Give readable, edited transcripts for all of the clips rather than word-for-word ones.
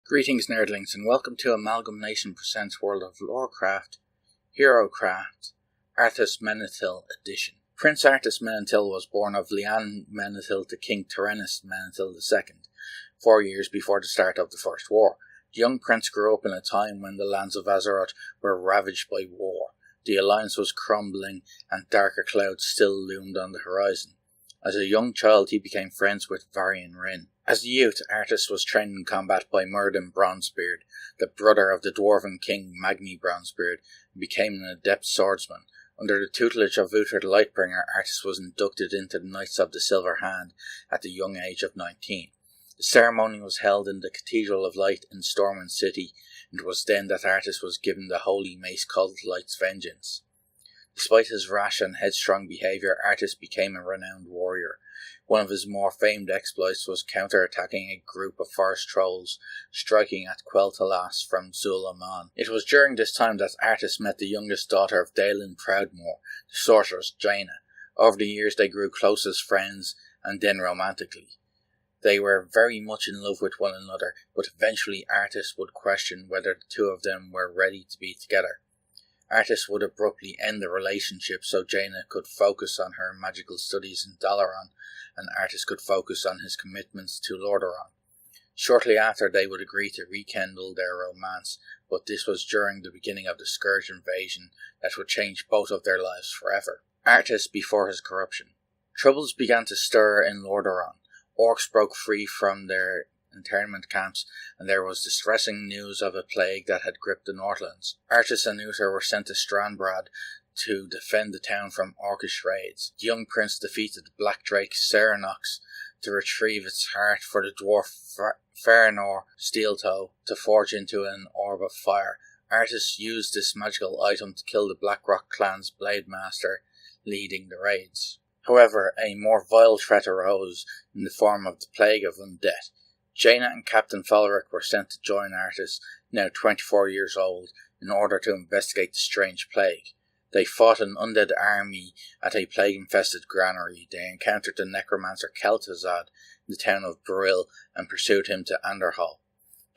Greetings nerdlings and welcome to AmalgamNation presents World of Lorecraft, Herocraft, Arthas Menethil edition. Prince Arthas Menethil was born of Lian Menethil to King Arthas Menethil II, 4 years before the start of the First War. The young prince grew up in a time when the lands of Azeroth were ravaged by war. The alliance was crumbling and darker clouds still loomed on the horizon. As a young child he became friends with Varian Rin. As a youth, Arthas was trained in combat by Myrddin Bronzebeard, the brother of the dwarven king Magni Bronzebeard, and became an adept swordsman. Under the tutelage of Uther the Lightbringer, Arthas was inducted into the Knights of the Silver Hand at the young age of 19. The ceremony was held in the Cathedral of Light in Stormwind City, and it was then that Arthas was given the holy mace called Light's Vengeance. Despite his rash and headstrong behaviour, Arthas became a renowned warrior. One of his more famed exploits was counter-attacking a group of forest trolls, striking at Quel'Thalas from Zul-Aman. It was during this time that Arthas met the youngest daughter of Daelin Proudmoore, the sorceress Jaina. Over the years they grew close as friends, and then romantically. They were very much in love with one another, but eventually Arthas would question whether the two of them were ready to be together. Arthas would abruptly end the relationship so Jaina could focus on her magical studies in Dalaran, and Arthas could focus on his commitments to Lordaeron. Shortly after they would agree to rekindle their romance, but this was during the beginning of the Scourge invasion that would change both of their lives forever. Arthas before his corruption. Troubles began to stir in Lordaeron. Orcs broke free from their internment camps, and there was distressing news of a plague that had gripped the Northlands. Arthas and Uther were sent to Stranbrad to defend the town from Orcish raids. The young prince defeated the Black Drake Seronox to retrieve its heart for the dwarf Feanor Steeltoe to forge into an orb of fire. Arthas used this magical item to kill the Blackrock clan's Blade Master, leading the raids. However, a more vile threat arose in the form of the Plague of Undead. Jaina and Captain Falric were sent to join Arthas, now 24 years old, in order to investigate the strange plague. They fought an undead army at a plague-infested granary. They encountered the necromancer Kel'Thuzad in the town of Brill and pursued him to Anderhall.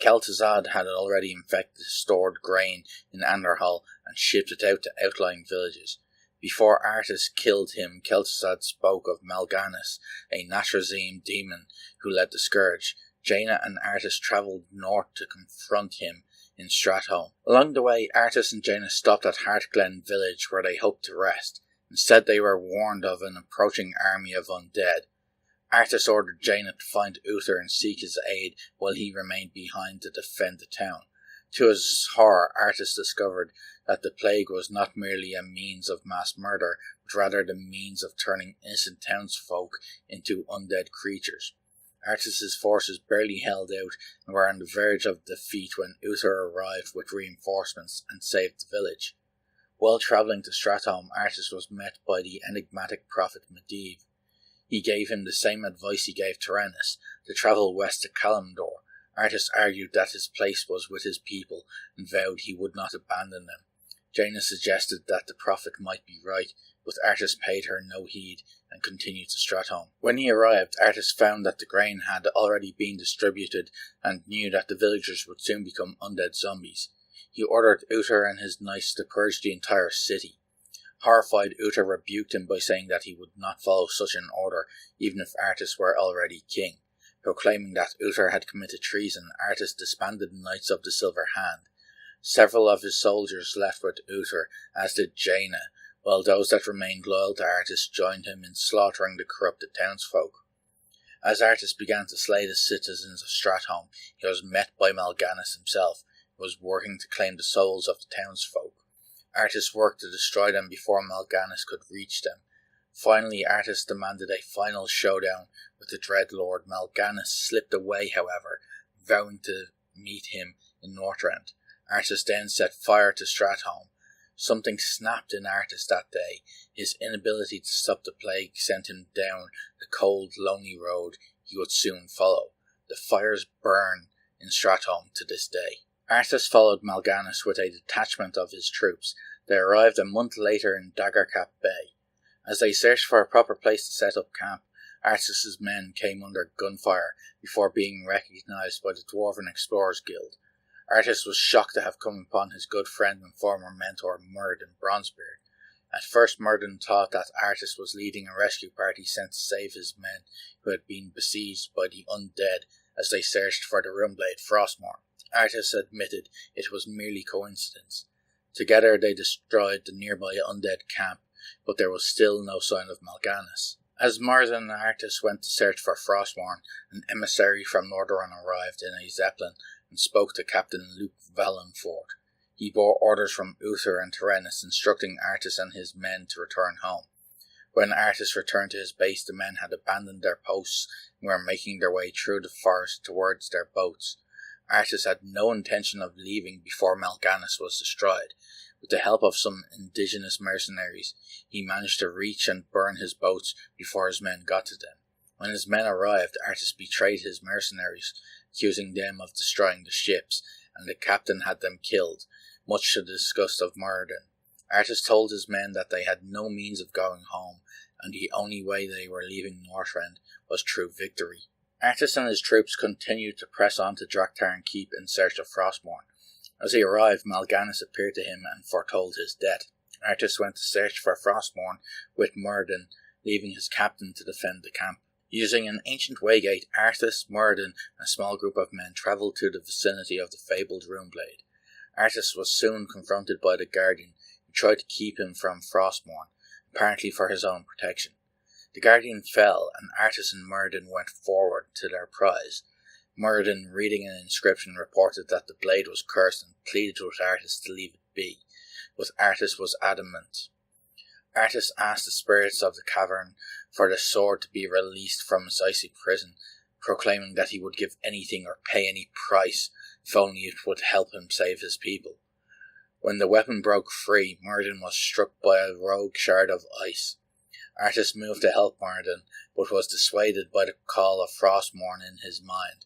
Kel'Thuzad had already infected stored grain in Anderhall and shipped it out to outlying villages. Before Arthas killed him, Kel'Thuzad spoke of Mal'Ganis, a Natrazim demon who led the Scourge. Jaina and Arthas travelled north to confront him in Stratholme. Along the way, Arthas and Jaina stopped at Heartglen village where they hoped to rest. Instead, they were warned of an approaching army of undead. Arthas ordered Jaina to find Uther and seek his aid while he remained behind to defend the town. To his horror, Arthas discovered that the plague was not merely a means of mass murder, but rather the means of turning innocent townsfolk into undead creatures. Arthas' forces barely held out and were on the verge of defeat when Uther arrived with reinforcements and saved the village. While travelling to Stratholme, Arthas was met by the enigmatic prophet Medivh. He gave him the same advice he gave Tyrannus, to travel west to Kalimdor. Arthas argued that his place was with his people and vowed he would not abandon them. Jaina suggested that the prophet might be right, but Arthas paid her no heed and continued to Stratholme. When he arrived, Arthas found that the grain had already been distributed and knew that the villagers would soon become undead zombies. He ordered Uther and his knights to purge the entire city. Horrified, Uther rebuked him by saying that he would not follow such an order even if Arthas were already king. Proclaiming that Uther had committed treason, Arthas disbanded the Knights of the Silver Hand. Several of his soldiers left with Uther, as did Jaina, while those that remained loyal to Arthas joined him in slaughtering the corrupted townsfolk. As Arthas began to slay the citizens of Stratholme, he was met by Mal'Ganis himself, who was working to claim the souls of the townsfolk. Arthas worked to destroy them before Mal'Ganis could reach them. Finally, Arthas demanded a final showdown with the Dreadlord. Mal'Ganis slipped away, however, vowing to meet him in Northrend. Arthas then set fire to Stratholme. Something snapped in Arthas that day. His inability to stop the plague sent him down the cold, lonely road he would soon follow. The fires burn in Stratholme to this day. Arthas followed Mal'Ganis with a detachment of his troops. They arrived a month later in Daggercap Bay. As they searched for a proper place to set up camp, Arthas's men came under gunfire before being recognised by the Dwarven Explorers Guild. Arthas was shocked to have come upon his good friend and former mentor Myrddin Bronzebeard. At first Myrddin thought that Arthas was leading a rescue party sent to save his men who had been besieged by the undead as they searched for the runeblade Frostmourne. Arthas admitted it was merely coincidence. Together they destroyed the nearby undead camp, but there was still no sign of Mal'Ganis. As Myrddin and Arthas went to search for Frostmourne, an emissary from Lordaeron arrived in a zeppelin and spoke to Captain Luke Valenford. He bore orders from Uther and Tyrannus instructing Arthas and his men to return home. When Arthas returned to his base, the men had abandoned their posts and were making their way through the forest towards their boats. Arthas had no intention of leaving before Mal'Ganis was destroyed. With the help of some indigenous mercenaries, he managed to reach and burn his boats before his men got to them. When his men arrived, Arthas betrayed his mercenaries, accusing them of destroying the ships, and the captain had them killed, much to the disgust of Myrddin. Arthas told his men that they had no means of going home, and the only way they were leaving Northrend was through victory. Arthas and his troops continued to press on to Draktarn Keep in search of Frostmourne. As he arrived, Mal'Ganis appeared to him and foretold his death. Arthas went to search for Frostmourne with Myrddin, leaving his captain to defend the camp. Using an ancient waygate, Arthas, Myrddin, and a small group of men travelled to the vicinity of the fabled runeblade. Arthas was soon confronted by the Guardian, who tried to keep him from Frostmourne, apparently for his own protection. The Guardian fell, and Arthas and Myrddin went forward to their prize. Myrddin, reading an inscription, reported that the blade was cursed and pleaded with Arthas to leave it be, but Arthas was adamant. Arthas asked the spirits of the cavern for the sword to be released from its icy prison, proclaiming that he would give anything or pay any price if only it would help him save his people. When the weapon broke free, Myrddin was struck by a rogue shard of ice. Arthas moved to help Myrddin, but was dissuaded by the call of Frostmourne in his mind.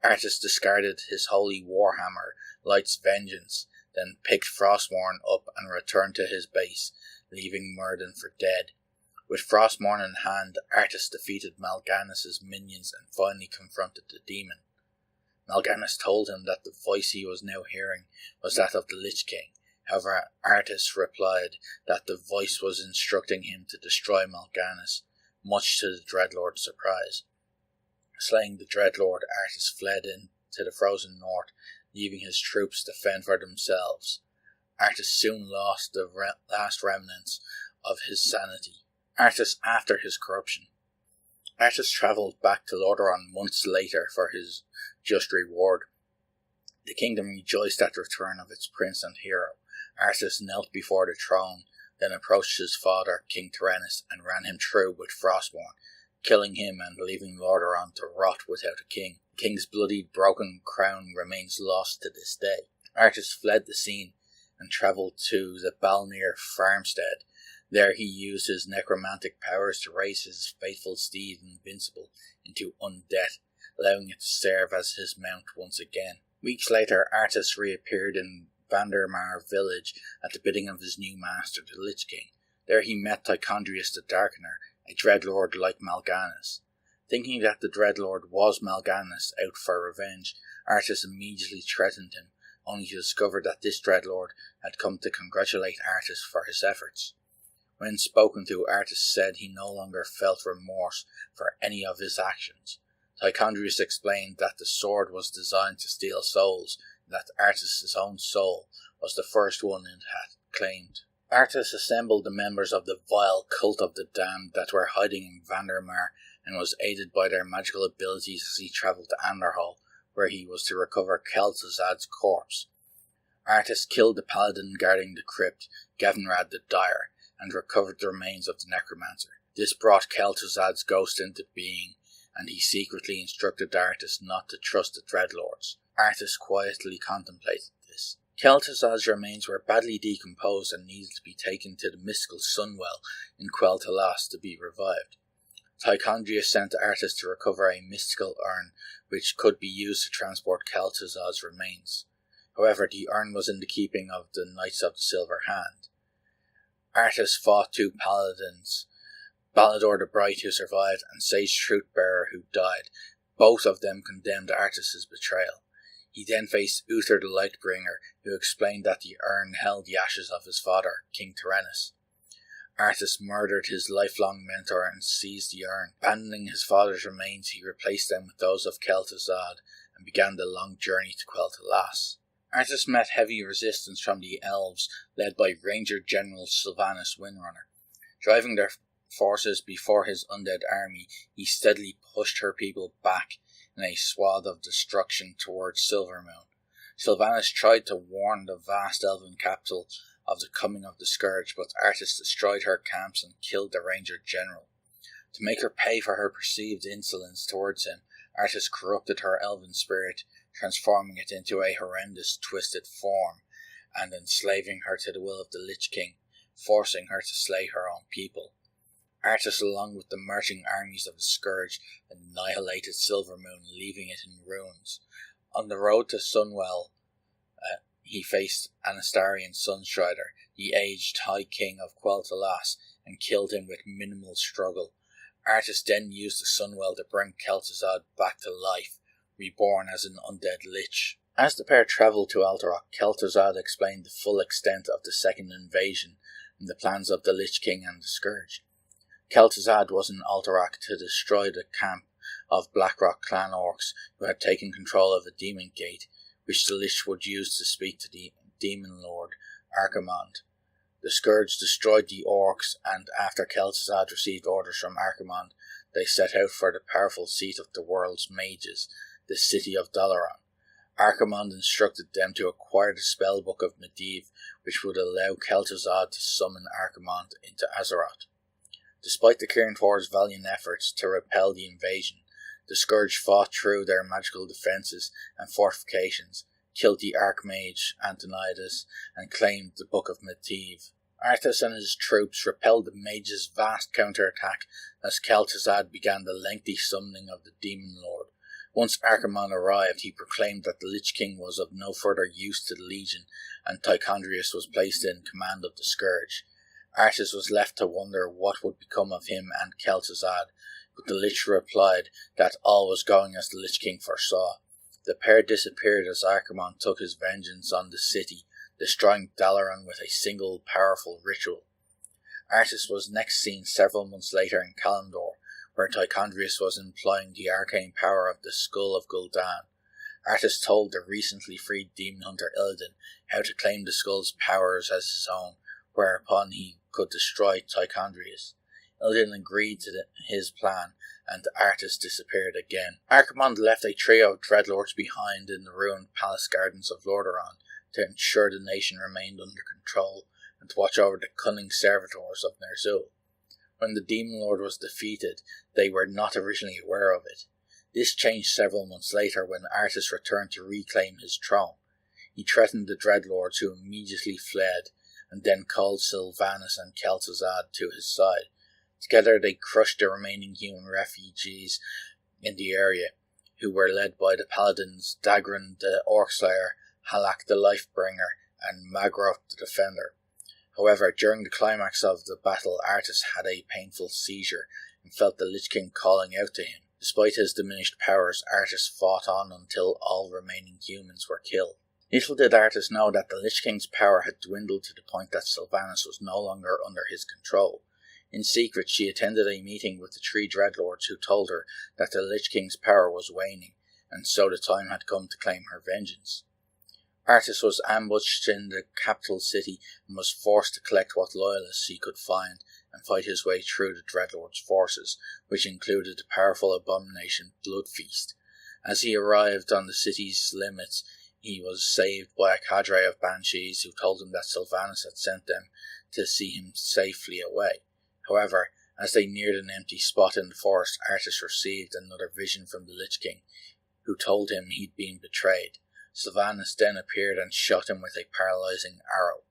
Arthas discarded his holy warhammer, Light's Vengeance, then picked Frostmourne up and returned to his base, leaving Myrddin for dead. With Frostmourne in hand, Arthas defeated Mal'Ganis' minions and finally confronted the demon. Mal'Ganis told him that the voice he was now hearing was that of the Lich King. However, Arthas replied that the voice was instructing him to destroy Mal'Ganis, much to the Dreadlord's surprise. Slaying the Dreadlord, Arthas fled into the frozen north, leaving his troops to fend for themselves. Arthas soon lost the last remnants of his sanity. Arthas after his corruption. Arthas travelled back to Lordaeron months later for his just reward. The kingdom rejoiced at the return of its prince and hero. Arthas knelt before the throne, then approached his father, King Tyrannus, and ran him through with Frostmourne, killing him and leaving Lordaeron to rot without a king. The king's bloody, broken crown remains lost to this day. Arthas fled the scene and travelled to the Balnir farmstead. There he used his necromantic powers to raise his faithful steed Invincible into undeath, allowing it to serve as his mount once again. Weeks later, Arthas reappeared in Vandermar village at the bidding of his new master, the Lich King. There he met Tychondrius the Darkener, a dreadlord like Mal'Ganis. Thinking that the dreadlord was Mal'Ganis out for revenge, Arthas immediately threatened him, only to discover that this dreadlord had come to congratulate Arthas for his efforts. When spoken to, Arthas said he no longer felt remorse for any of his actions. Tychondrius explained that the sword was designed to steal souls, and that Arthas' own soul was the first one it had claimed. Arthas assembled the members of the vile cult of the damned that were hiding in Vandermar, and was aided by their magical abilities as he travelled to Anderhall, where he was to recover Kel'Thuzad's corpse. Arthas killed the paladin guarding the crypt, Gavinrad the Dire, and recovered the remains of the necromancer. This brought Kel'Thuzad's ghost into being, and he secretly instructed Arthas not to trust the Dreadlords. Arthas quietly contemplated this. Kel'Thuzad's remains were badly decomposed and needed to be taken to the mystical Sunwell in Quel'Thalas to be revived. Tychondrius sent Arthas to recover a mystical urn which could be used to transport Kel'Thuzad's remains. However, the urn was in the keeping of the Knights of the Silver Hand. Arthas fought two paladins, Balador the Bright, who survived, and Sage Truthbearer, who died. Both of them condemned Arthas' betrayal. He then faced Uther the Lightbringer, who explained that the urn held the ashes of his father, King Tyrannus. Arthas murdered his lifelong mentor and seized the urn. Abandoning his father's remains, he replaced them with those of Kel'Thuzad and began the long journey to Quel'Thalas. Arthas met heavy resistance from the elves, led by Ranger General Sylvanas Windrunner. Driving their forces before his undead army, he steadily pushed her people back in a swath of destruction towards Silvermoon. Sylvanas tried to warn the vast elven capital of the coming of the Scourge, but Arthas destroyed her camps and killed the Ranger General. To make her pay for her perceived insolence towards him, Arthas corrupted her elven spirit, transforming it into a horrendous twisted form, and enslaving her to the will of the Lich King, forcing her to slay her own people. Arthas, along with the marching armies of the Scourge, annihilated Silvermoon, leaving it in ruins. On the road to Sunwell, he faced Anastarian Sunstrider, the aged High King of Quel'Thalas, and killed him with minimal struggle. Arthas then used the Sunwell to bring Kel'Thuzad back to life, reborn as an undead lich. As the pair travelled to Alterac, Kel'Thuzad explained the full extent of the second invasion and the plans of the Lich King and the Scourge. Kel'Thuzad was in Alterac to destroy the camp of Blackrock clan orcs who had taken control of the Demon Gate, which the Lich would use to speak to the Demon Lord, Archimonde. The Scourge destroyed the orcs, and after Kel'Thuzad received orders from Archimonde, they set out for the powerful seat of the world's mages, the city of Dalaran. Archimonde instructed them to acquire the spellbook of Medivh, which would allow Kel'Thuzad to summon Archimonde into Azeroth. Despite the Cairnfor's valiant efforts to repel the invasion, the Scourge fought through their magical defences and fortifications, killed the Archmage Antonidas, and claimed the Book of Medivh. Arthas and his troops repelled the mages' vast counterattack as Kel'Thuzad began the lengthy summoning of the Demon Lord. Once Archimonde arrived, he proclaimed that the Lich King was of no further use to the Legion, and Tychondrius was placed in command of the Scourge. Arthas was left to wonder what would become of him and Kel'Thuzad, but the Lich replied that all was going as the Lich King foresaw. The pair disappeared as Archimonde took his vengeance on the city, destroying Dalaran with a single powerful ritual. Arthas was next seen several months later in Kalimdor, where Tychondrius was employing the arcane power of the Skull of Gul'dan. Arthas told the recently freed demon hunter Illidan how to claim the Skull's powers as his own, whereupon he could destroy Tychondrius. Illidan agreed to his plan, and Arthas disappeared again. Archimonde left a trio of dreadlords behind in the ruined palace gardens of Lordaeron to ensure the nation remained under control and to watch over the cunning servitors of Ner'zhul. When the Demon Lord was defeated, they were not originally aware of it. This changed several months later when Arthas returned to reclaim his throne. He threatened the dreadlords, who immediately fled, and then called Sylvanas and Kel'Thuzad to his side. Together they crushed the remaining human refugees in the area, who were led by the paladins Dagran the Orcslayer, Halak the Lifebringer, and Magroth the Defender. However, during the climax of the battle, Arthas had a painful seizure and felt the Lich King calling out to him. Despite his diminished powers, Arthas fought on until all remaining humans were killed. Little did Arthas know that the Lich King's power had dwindled to the point that Sylvanas was no longer under his control. In secret, she attended a meeting with the three dreadlords, who told her that the Lich King's power was waning, and so the time had come to claim her vengeance. Arthas was ambushed in the capital city and was forced to collect what loyalists he could find and fight his way through the dreadlords' forces, which included the powerful AmalgamNation Bloodfeast. As he arrived on the city's limits, he was saved by a cadre of banshees who told him that Sylvanas had sent them to see him safely away. However, as they neared an empty spot in the forest, Arthas received another vision from the Lich King, who told him he'd been betrayed. Sylvanas then appeared and shot him with a paralysing arrow.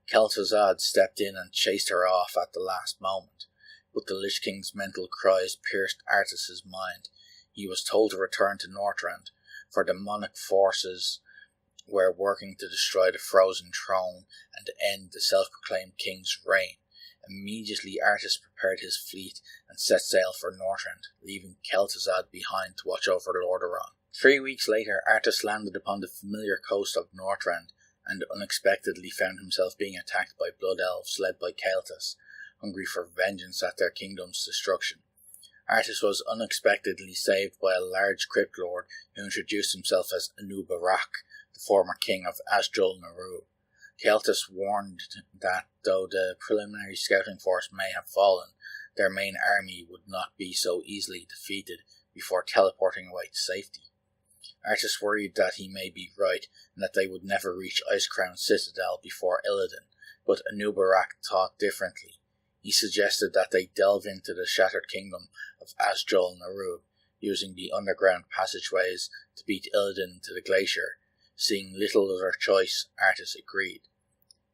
Kel'Thuzad stepped in and chased her off at the last moment, but the Lich King's mental cries pierced Arthas' mind. He was told to return to Northrend, for demonic forces were working to destroy the Frozen Throne and end the self-proclaimed king's reign. Immediately Arthas prepared his fleet and set sail for Northrend, leaving Kel'Thuzad behind to watch over Lordaeron. 3 weeks later, Arthas landed upon the familiar coast of Northrend and unexpectedly found himself being attacked by blood elves led by Kael'thas, hungry for vengeance at their kingdom's destruction. Arthas was unexpectedly saved by a large crypt lord who introduced himself as Anubarak, the former king of Asjol Naru. Kael'thas warned that though the preliminary scouting force may have fallen, their main army would not be so easily defeated before teleporting away to safety. Arthas worried that he may be right and that they would never reach Icecrown Citadel before Illidan, but Anubarak thought differently. He suggested that they delve into the shattered kingdom of Asjol Naru, using the underground passageways to beat Illidan to the glacier. Seeing little other choice, Arthas agreed.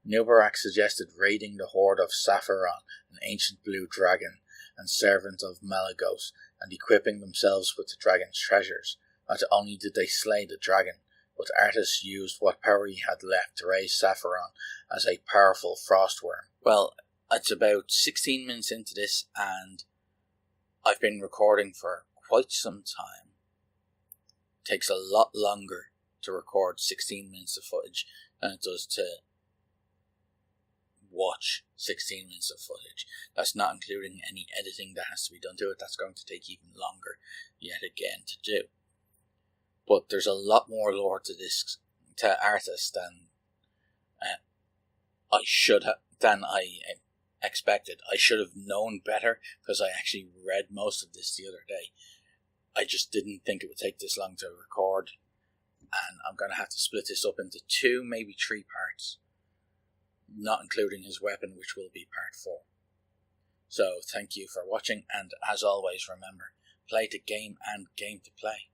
Anubarak suggested raiding the horde of Saphiron, an ancient blue dragon and servant of Malygos, and equipping themselves with the dragon's treasures. Not only did they slay the dragon, but Arthas used what power he had left to raise Saphiron as a powerful frostworm. Well, it's about 16 minutes into this, and I've been recording for quite some time. It takes a lot longer to record 16 minutes of footage than it does to watch 16 minutes of footage. That's not including any editing that has to be done to it. That's going to take even longer yet again to do. But there's a lot more lore to this, to Arthas, than I expected. I should have known better, because I actually read most of this the other day. I just didn't think it would take this long to record, and I'm going to have to split this up into 2, maybe 3 parts, not including his weapon, which will be part 4. So thank you for watching, and as always, remember, play to game and game to play.